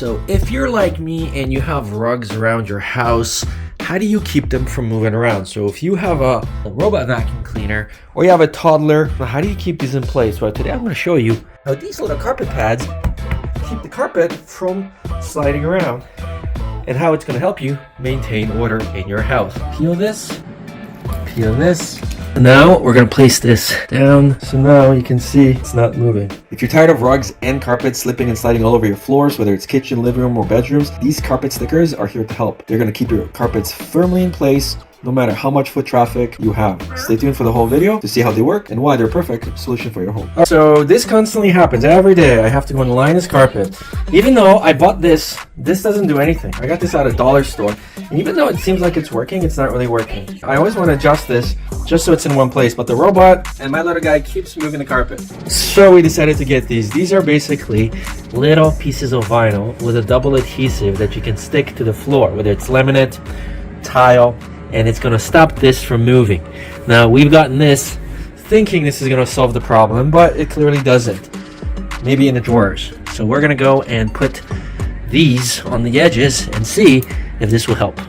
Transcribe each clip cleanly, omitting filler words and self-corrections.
So if you're like me and you have rugs around your house, how do you keep them from moving around? So if you have a robot vacuum cleaner or you have a toddler, how do you keep these in place? Well, today I'm going to show you how these little carpet pads keep the carpet from sliding around and how it's going to help you maintain order in your house. Peel this. Now we're going to place this down, so now you can see it's not moving. If you're tired of rugs and carpets slipping and sliding all over your floors, whether it's kitchen, living room, or bedrooms, these carpet stickers are here to help. They're going to keep your carpets firmly in place no matter how much foot traffic you have. Stay tuned for the whole video to see how they work and why they're a perfect solution for your home. So this constantly happens every day. I have to go and line this carpet. Even though I bought this doesn't do anything. I got this at a dollar store. And even though it seems like it's working, it's not really working. I always want to adjust this just so it's in one place, but the robot and my little guy keeps moving the carpet. So we decided to get these. These are basically little pieces of vinyl with a double adhesive that you can stick to the floor, whether it's laminate, tile, and it's going to stop this from moving. Now we've gotten this thinking this is going to solve the problem, but it clearly doesn't. Maybe in the drawers. So we're going to go and put these on the edges and see if this will help.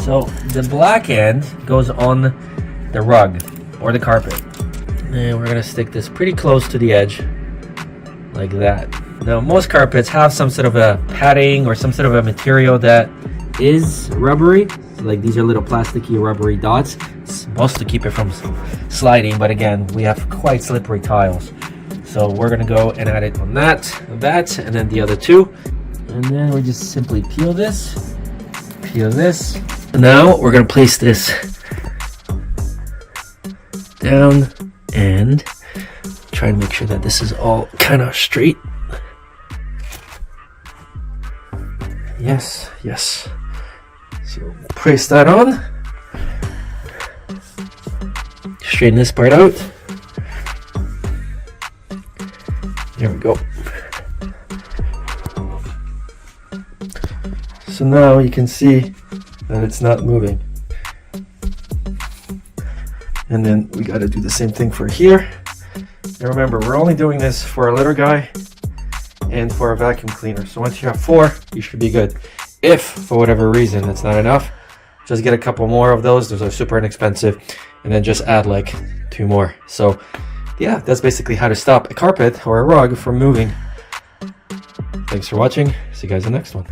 So the black end goes on the rug or the carpet, and we're going to stick this pretty close to the edge like that. Now most carpets have some sort of a padding or some sort of a material that is rubbery. Like these are little plasticky rubbery dots. It's supposed to keep it from sliding, but again, we have quite slippery tiles. So we're gonna go and add it on that, and then the other two. And then we just simply peel this. Now we're gonna place this down and try to make sure that this is all kind of straight. Yes. So press that on. Straighten this part out. There we go. So now you can see that it's not moving. And then we got to do the same thing for here. And remember, we're only doing this for a litter guy and for a vacuum cleaner. So once you have 4, you should be good. If for whatever reason it's not enough, just get a couple more of those. Those are super inexpensive, and then just add like 2 more. So yeah, that's basically how to stop a carpet or a rug from moving. Thanks for watching. See you guys in the next one.